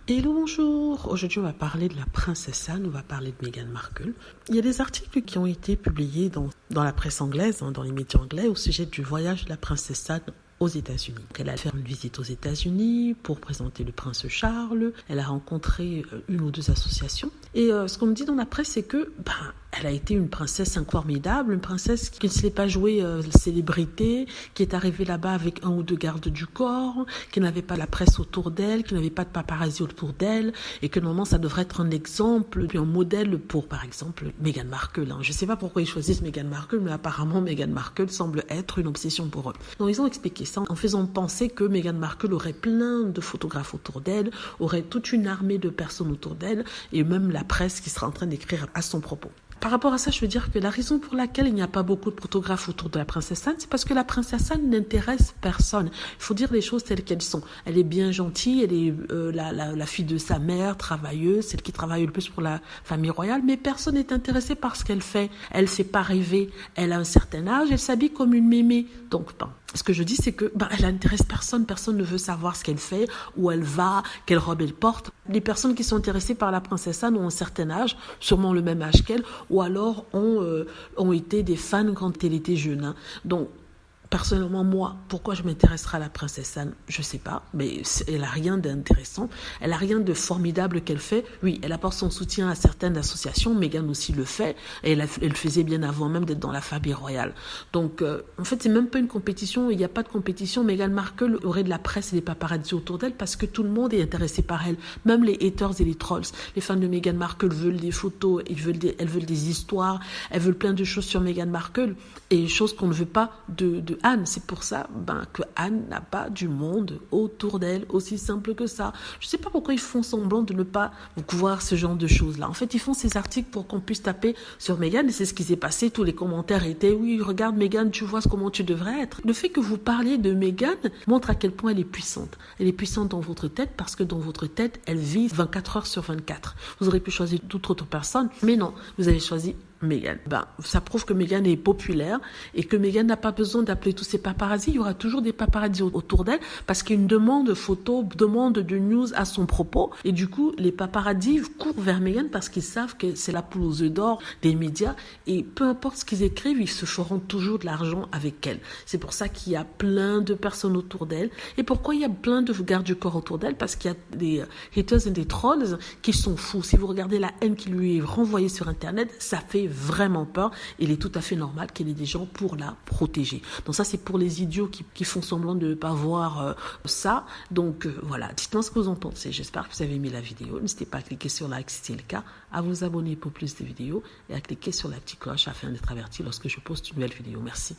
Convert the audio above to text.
Hello, bonjour. Aujourd'hui, on va parler de la princesse Anne, on va parler de Meghan Markle. Il y a des articles qui ont été publiés dans la presse anglaise, dans les médias anglais, au sujet du voyage de la princesse Anne aux États-Unis. Elle a fait une visite aux États-Unis pour présenter le prince Charles. Elle a rencontré une ou deux associations. Et ce qu'on me dit dans la presse, c'est que elle a été une princesse formidable, une princesse qui ne se l'est pas jouée célébrité, qui est arrivée là-bas avec un ou deux gardes du corps, qui n'avait pas la presse autour d'elle, qui n'avait pas de paparazzi autour d'elle, et que normalement ça devrait être un exemple, puis un modèle pour, par exemple, Meghan Markle. Je ne sais pas pourquoi ils choisissent Meghan Markle, mais apparemment Meghan Markle semble être une obsession pour eux. Donc ils ont expliqué ça en faisant penser que Meghan Markle aurait plein de photographes autour d'elle, aurait toute une armée de personnes autour d'elle, et même la presse qui sera en train d'écrire à son propos. Par rapport à ça, je veux dire que la raison pour laquelle il n'y a pas beaucoup de photographes autour de la princesse Anne, c'est parce que la princesse Anne n'intéresse personne. Il faut dire les choses telles qu'elles sont. Elle est bien gentille, elle est la fille de sa mère, travailleuse, celle qui travaille le plus pour la famille royale, mais personne n'est intéressé par ce qu'elle fait. Elle ne fait pas rêver, elle a un certain âge, elle s'habille comme une mémé. Donc, ce que je dis, c'est que elle n'intéresse personne, personne ne veut savoir ce qu'elle fait, où elle va, quelle robe elle porte. Les personnes qui sont intéressées par la princesse Anne ont un certain âge, sûrement le même âge qu'elle, ou alors ont été des fans quand elle était jeune. Donc, personnellement, moi, pourquoi je m'intéresserai à la princesse Anne, je ne sais pas, mais elle n'a rien d'intéressant, elle n'a rien de formidable qu'elle fait. Oui, elle apporte son soutien à certaines associations, Meghan aussi le fait, et elle le faisait bien avant même d'être dans la famille royale. Donc, en fait, c'est même pas une compétition, il n'y a pas de compétition. Meghan Markle aurait de la presse et des paparazzi autour d'elle parce que tout le monde est intéressé par elle, même les haters et les trolls. Les fans de Meghan Markle veulent des photos, elles veulent des histoires, elles veulent plein de choses sur Meghan Markle, et choses qu'on ne veut pas de Anne. C'est pour ça que Anne n'a pas du monde autour d'elle, aussi simple que ça. Je ne sais pas pourquoi ils font semblant de ne pas voir ce genre de choses-là. En fait, ils font ces articles pour qu'on puisse taper sur Meghan, et c'est ce qui s'est passé. Tous les commentaires étaient « Oui, regarde Meghan, tu vois comment tu devrais être ». Le fait que vous parliez de Meghan montre à quel point elle est puissante. Elle est puissante dans votre tête parce que dans votre tête, elle vit 24 heures sur 24. Vous aurez pu choisir toute autre personne, mais non, vous avez choisi Meghan. Ça prouve que Meghan est populaire et que Meghan n'a pas besoin d'appeler tous ses paparazzis. Il y aura toujours des paparazzis autour d'elle parce qu'il y a une demande de photos, demande de news à son propos. Et du coup, les paparazzis courent vers Meghan parce qu'ils savent que c'est la poule aux œufs d'or des médias. Et peu importe ce qu'ils écrivent, ils se feront toujours de l'argent avec elle. C'est pour ça qu'il y a plein de personnes autour d'elle. Et pourquoi il y a plein de gardes du corps autour d'elle? Parce qu'il y a des haters et des trolls qui sont fous. Si vous regardez la haine qui lui est renvoyée sur Internet, ça fait vraiment peur. Il est tout à fait normal qu'il y ait des gens pour la protéger. Donc ça, c'est pour les idiots qui font semblant de ne pas voir ça. Donc voilà, dites-moi ce que vous en pensez. J'espère que vous avez aimé la vidéo. N'hésitez pas à cliquer sur like si c'est le cas, à vous abonner pour plus de vidéos et à cliquer sur la petite cloche afin d'être averti lorsque je poste une nouvelle vidéo. Merci.